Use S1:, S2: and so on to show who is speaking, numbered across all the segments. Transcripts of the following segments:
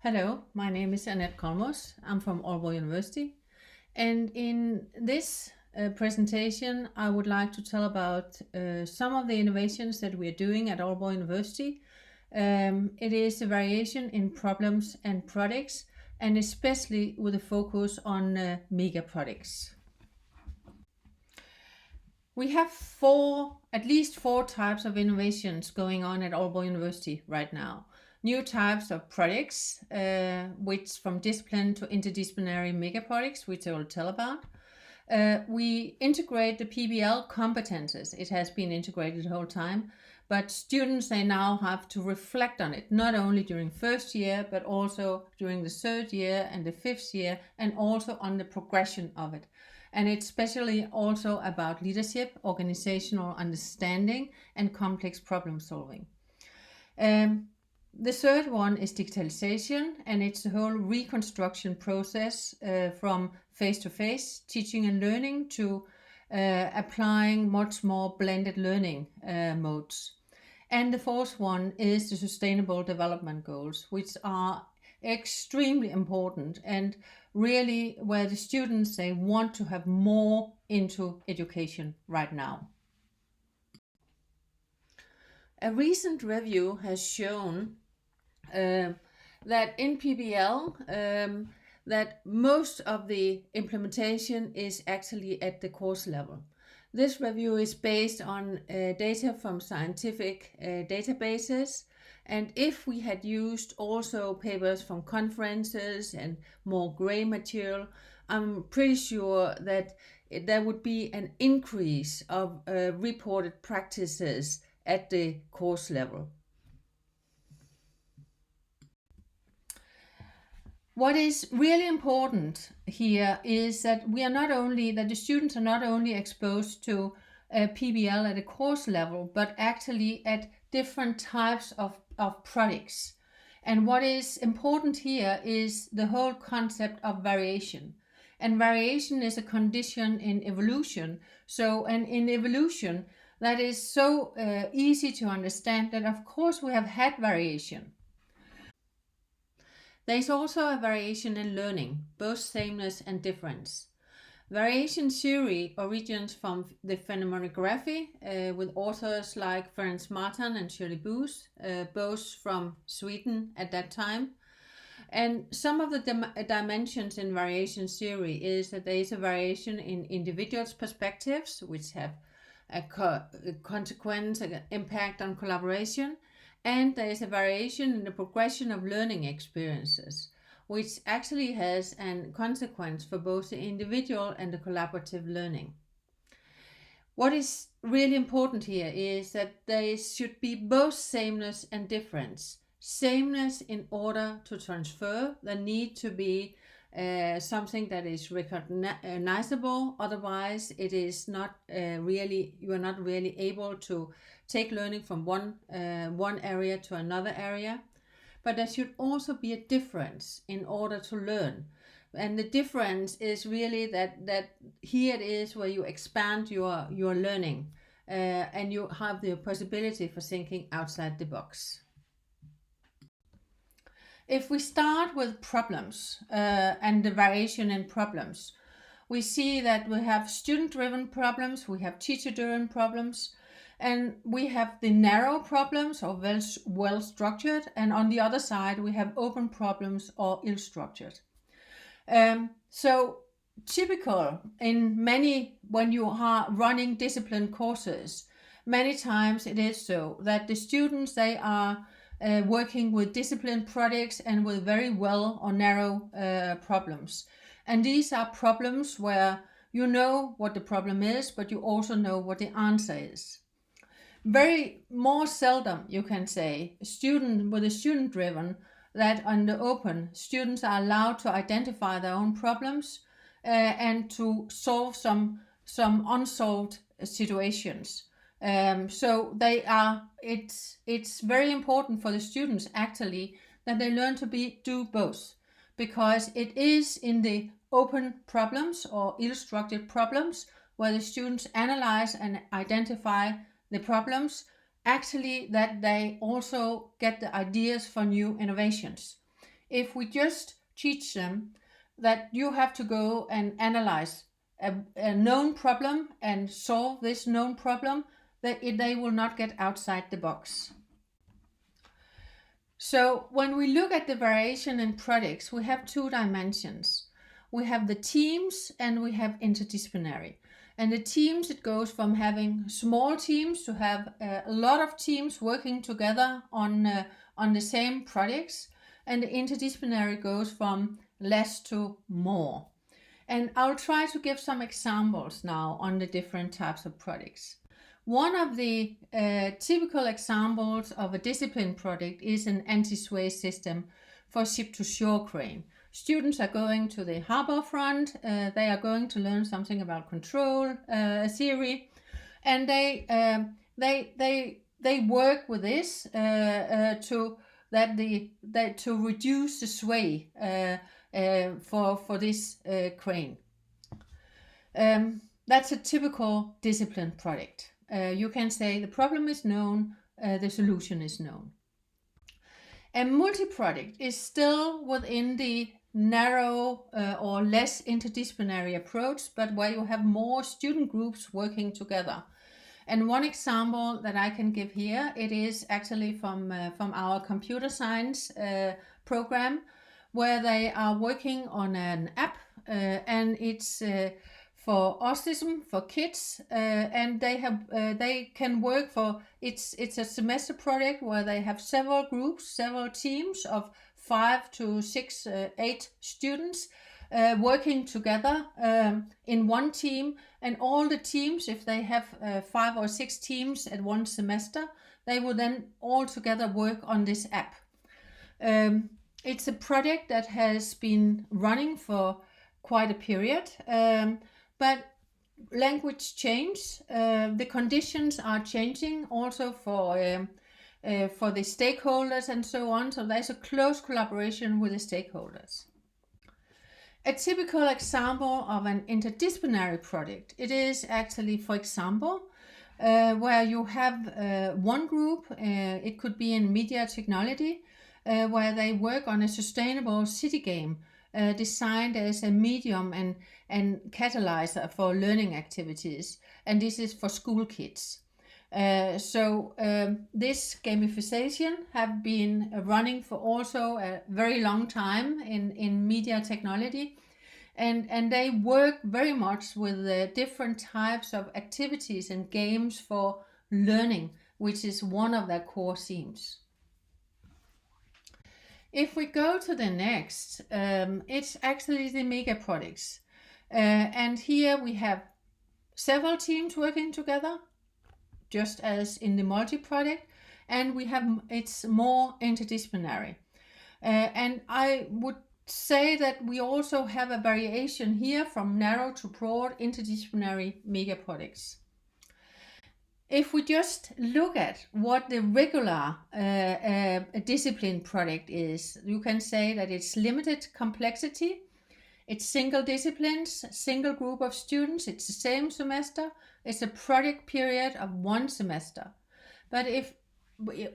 S1: Hello, my name is Anette Kolmos. I'm from Aalborg University. And in this presentation, I would like to tell about some of the innovations that we are doing at Aalborg University. It is a variation in problems and products, and especially with a focus on mega products. We have at least four types of innovations going on at Aalborg University right now. New types of projects, which from discipline to interdisciplinary mega projects, which I will tell about. We integrate the PBL competences. It has been integrated the whole time, but students, they now have to reflect on it, not only during first year, but also during the third year and the fifth year, and also on the progression of it. And it's especially also about leadership, organizational understanding, and complex problem solving. The third one is digitalization, and it's the whole reconstruction process from face-to-face teaching and learning to applying much more blended learning modes. And the fourth one is the Sustainable Development Goals, which are extremely important and really where the students, they want to have more into education right now. A recent review has shown that in PBL, that most of the implementation is actually at the course level. This review is based on data from scientific databases, and if we had used also papers from conferences and more gray material, I'm pretty sure that there would be an increase of reported practices at the course level. What is really important here is that the students are not only exposed to PBL at a course level, but actually at different types of products. And what is important here is the whole concept of variation. And variation is a condition in evolution. And in evolution, that is so easy to understand that of course we have had variation. There is also a variation in learning, both sameness and difference. Variation theory originates from the phenomenography with authors like Ferenc Martin and Shirley Booth, both from Sweden at that time. And some of the dimensions in variation theory is that there is a variation in individuals' perspectives, which have a consequence, an impact on collaboration. And there is a variation in the progression of learning experiences, which actually has a consequence for both the individual and the collaborative learning. What is really important here is that there should be both sameness and difference. Sameness in order to transfer, there need to be something that is recognizable, otherwise it is not you are not really able to take learning from one area to another area. But there should also be a difference in order to learn. And the difference is really that here it is where you expand your learning and you have the possibility for thinking outside the box. If we start with problems and the variation in problems, we see that we have student-driven problems, we have teacher-driven problems, and we have the narrow problems or well-structured, and on the other side we have open problems or ill-structured. So typical in many, when you are running discipline courses, many times it is so that the students, they are working with discipline projects and with very well or narrow problems. And these are problems where you know what the problem is, but you also know what the answer is. Very more seldom, you can say, student driven, that on the open, students are allowed to identify their own problems and to solve some unsolved situations. So it's very important for the students actually that they learn to do both, because it is in the open problems or ill-structured problems where the students analyze and identify the problems, actually that they also get the ideas for new innovations. if we just teach them that you have to go and analyze a known problem and solve this known problem, that they will not get outside the box. So when we look at the variation in projects, we have two dimensions. We have the teams and we have interdisciplinary. And the teams, it goes from having small teams to have a lot of teams working together on the same projects. And the interdisciplinary goes from less to more. And I'll try to give some examples now on the different types of projects. One of the typical examples of a discipline project is an anti-sway system for ship-to-shore crane. Students are going to the harbor front, they are going to learn something about control theory, and they work with this to reduce the sway for this crane. That's a typical discipline project. You can say the problem is known, the solution is known. A multi-project is still within the narrow or less interdisciplinary approach, but where you have more student groups working together. And one example that I can give here, it is actually from our computer science program, where they are working on an app, and it's for autism for kids, and they can work for it's a semester project where they have several groups, several teams of 5 to 6, 8 students working together in one team, and all the teams, if they have 5 or 6 teams at one semester, they will then all together work on this app. It's a project that has been running for quite a period, but language change, the conditions are changing also for the stakeholders and so on, so there's a close collaboration with the stakeholders. A typical example of an interdisciplinary project, it is actually, for example, where you have one group, it could be in media technology, where they work on a sustainable city game designed as a medium and catalyzer for learning activities, and this is for school kids. This gamification have been running for also a very long time in media technology, and they work very much with different types of activities and games for learning, which is one of their core themes. If we go to the next, it's actually the mega projects, and here we have several teams working together, just as in the multi-project, and it's more interdisciplinary. And I would say that we also have a variation here from narrow to broad interdisciplinary mega projects. If we just look at what the regular discipline project is, you can say that it's limited complexity, it's single disciplines, single group of students, it's the same semester, it's a project period of 1 semester. But if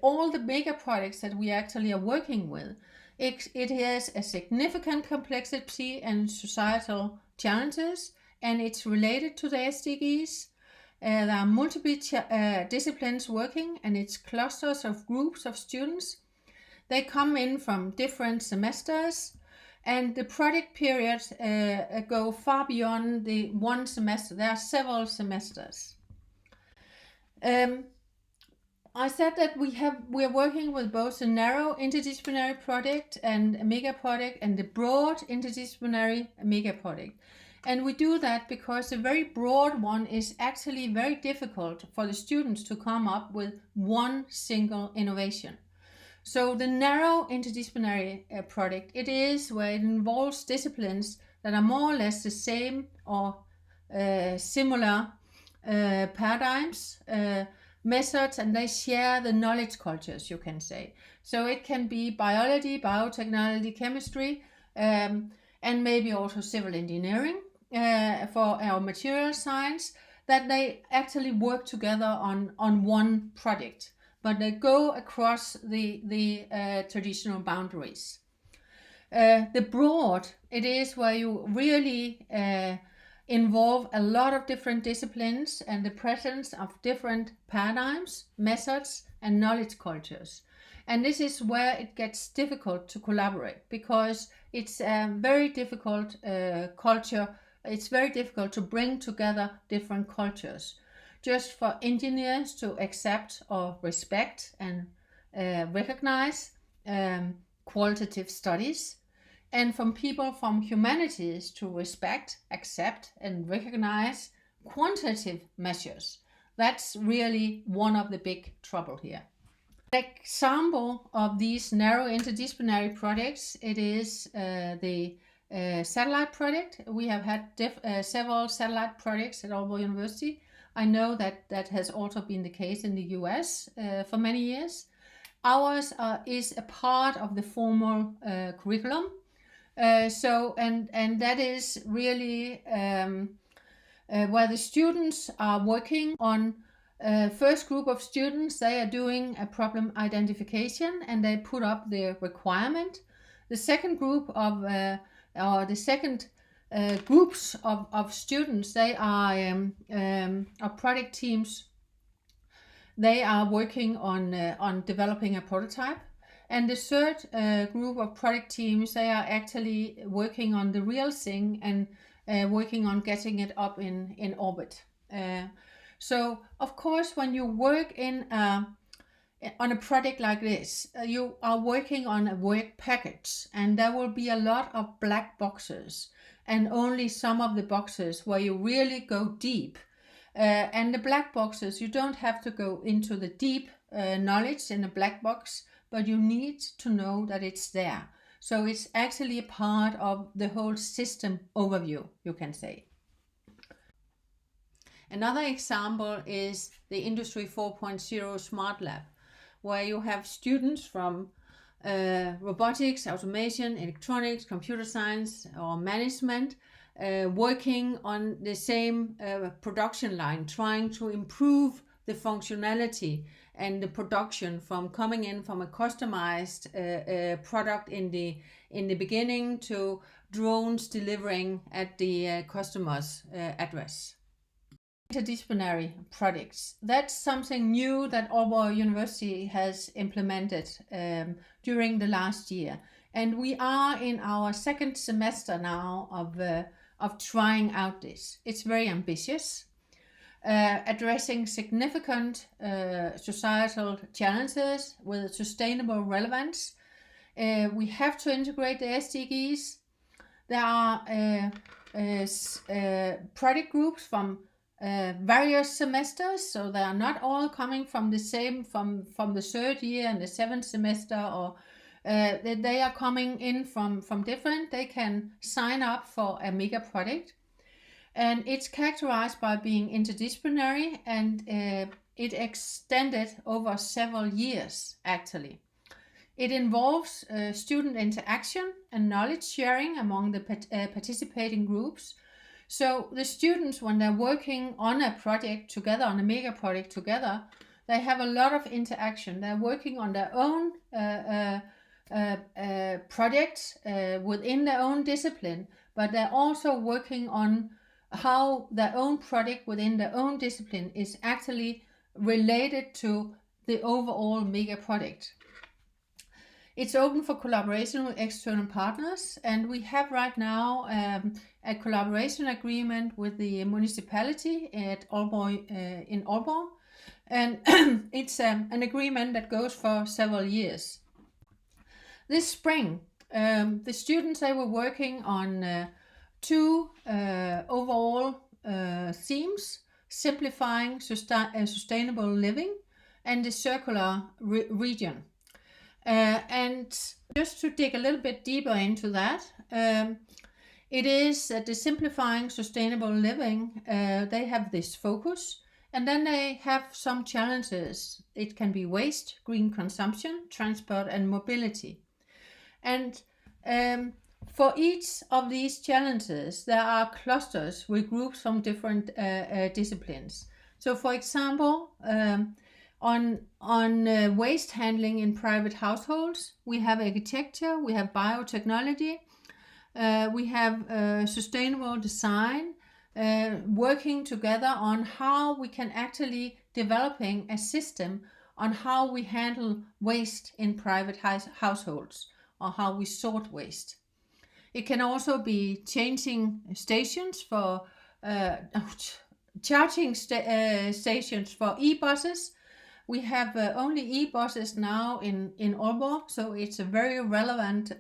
S1: all the mega projects that we actually are working with, it has a significant complexity and societal challenges, and it's related to the SDGs. There are multiple disciplines working, and it's clusters of groups of students. They come in from different semesters, and the project periods go far beyond the 1 semester. There are several semesters. I said that we're working with both a narrow interdisciplinary project and a mega project, and the broad interdisciplinary mega project. And we do that because the very broad one is actually very difficult for the students to come up with one single innovation. So the narrow interdisciplinary project, it is where it involves disciplines that are more or less the same or similar paradigms, methods, and they share the knowledge cultures, you can say. So it can be biology, biotechnology, chemistry, and maybe also civil engineering. For our material science, that they actually work together on one project, but they go across the traditional boundaries. The broad, it is where you really involve a lot of different disciplines and the presence of different paradigms, methods, and knowledge cultures. And this is where it gets difficult to collaborate, because it's a very difficult culture. It's very difficult to bring together different cultures. Just for engineers to accept or respect and recognize qualitative studies, and from people from humanities to respect, accept, and recognize quantitative measures. That's really one of the big trouble here. An example of these narrow interdisciplinary projects, it is the satellite project. We have had several satellite projects at Aalborg University. I know that that has also been the case in the US for many years. Ours is a part of the formal curriculum. And that is really where the students are working on. First group of students, they are doing a problem identification and they put up the requirement. The second group of groups of students, they are project teams. They are working on developing a prototype. And the third group of project teams, they are actually working on the real thing and working on getting it up in orbit. So, of course, when you work on a project like this, you are working on a work package, and there will be a lot of black boxes, and only some of the boxes where you really go deep. And the black boxes, you don't have to go into the deep knowledge in a black box, but you need to know that it's there. So it's actually a part of the whole system overview, you can say. Another example is the Industry 4.0 Smart Lab, where you have students from robotics, automation, electronics, computer science, or management working on the same production line, trying to improve the functionality and the production from coming in from a customized product in the beginning to drones delivering at the customer's address. Interdisciplinary projects. That's something new that Aalborg University has implemented during the last year. And we are in our second semester now of trying out this. It's very ambitious, addressing significant societal challenges with sustainable relevance. We have to integrate the SDGs. There are project groups from various semesters, so they are not all coming from the same from the third year and the seventh semester, or they are coming in from different. They can sign up for a mega project, and it's characterized by being interdisciplinary, and it extended over several years actually. It involves student interaction and knowledge sharing among the participating groups. So the students, when they're working on a project together, on a mega project together, they have a lot of interaction. They're working on their own projects within their own discipline, but they're also working on how their own project within their own discipline is actually related to the overall mega project. It's open for collaboration with external partners, and we have right now a collaboration agreement with the municipality at Aalborg, in Aalborg, and it's an agreement that goes for several years. This spring, the students, they were working on two overall themes: simplifying sustainable living and the circular region. And just to dig a little bit deeper into that, it is that the simplifying sustainable living, they have this focus, and then they have some challenges. It can be waste, green consumption, transport, and mobility. And for each of these challenges, there are clusters with groups from different disciplines. So, for example, On waste handling in private households, we have architecture, we have biotechnology, we have sustainable design, working together on how we can actually developing a system on how we handle waste in private households or how we sort waste. It can also be changing stations for charging stations for e-buses. We have only e-buses now in Aalborg, so it's a very relevant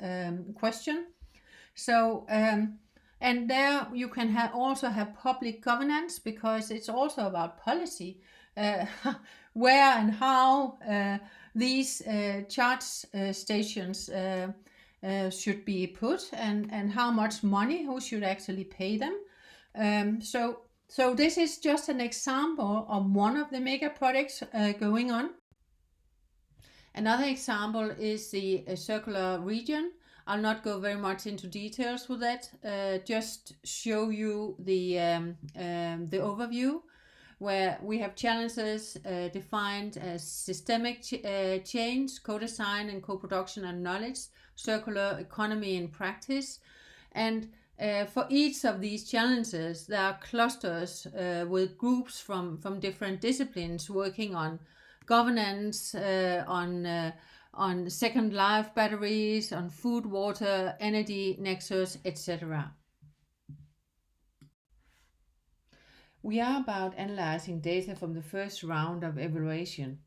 S1: question. So, and there you can also have public governance, because it's also about policy, where and how these charge stations should be put, and how much money, who should actually pay them. So this is just an example of one of the mega projects going on. Another example is the circular region. I'll not go very much into details with that, just show you the overview, where we have challenges defined as systemic change, co-design and co-production and knowledge, circular economy in practice. And for each of these challenges, there are clusters with groups from different disciplines working on governance, on second life batteries, on food, water, energy nexus, etc. We are about analyzing data from the first round of evaluation,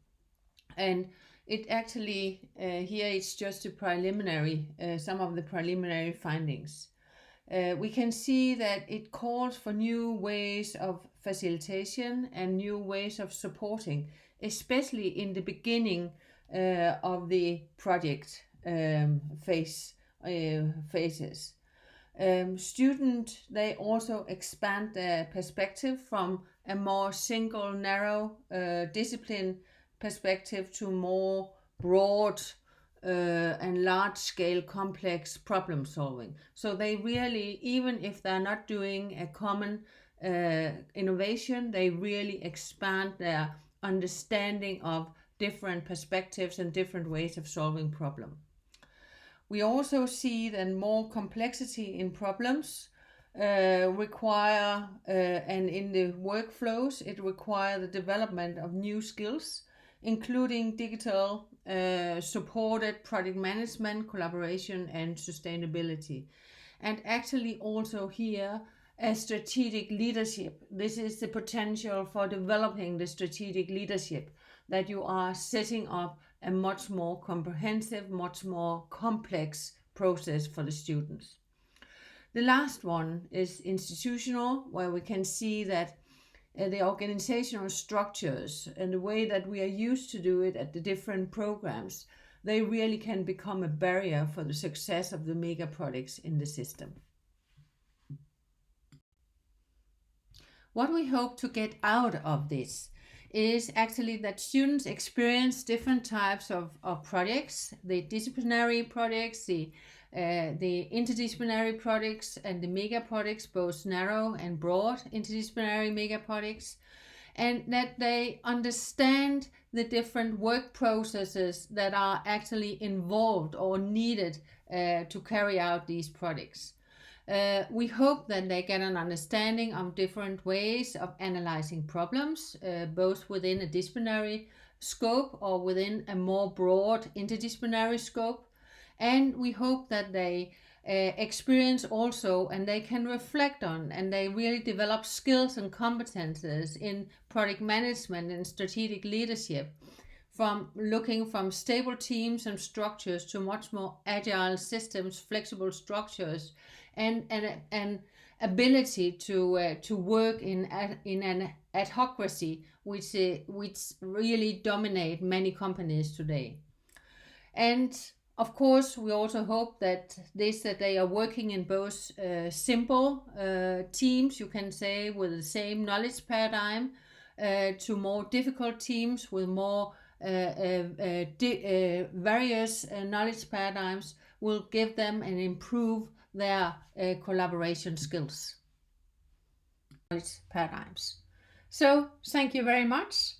S1: and it actually here it's just a preliminary, some of the preliminary findings. We can see that it calls for new ways of facilitation and new ways of supporting, especially in the beginning of the project phases. Students, they also expand their perspective from a more single, narrow discipline perspective to more broad and large-scale complex problem solving. So they really, even if they're not doing a common innovation, they really expand their understanding of different perspectives and different ways of solving problem. We also see that more complexity in problems require, and in the workflows, it requires the development of new skills, including digital supported project management, collaboration, and sustainability. And actually also here, a strategic leadership. This is the potential for developing the strategic leadership, that you are setting up a much more comprehensive, much more complex process for the students. The last one is institutional, where we can see that the organizational structures and the way that we are used to do it at the different programs, they really can become a barrier for the success of the mega projects in the system. What we hope to get out of this is actually that students experience different types of projects, the disciplinary projects, the interdisciplinary projects, and the mega projects, both narrow and broad interdisciplinary mega projects, and that they understand the different work processes that are actually involved or needed to carry out these projects. We hope that they get an understanding of different ways of analyzing problems, both within a disciplinary scope or within a more broad interdisciplinary scope. And we hope that they experience also, and they can reflect on, and they really develop skills and competences in project management and strategic leadership, from looking from stable teams and structures to much more agile systems, flexible structures, and an ability to work in an adhocracy which really dominate many companies today. And of course, we also hope that they are working in both simple teams, you can say, with the same knowledge paradigm, to more difficult teams with more various knowledge paradigms, will give them and improve their collaboration skills. Knowledge paradigms. So, thank you very much.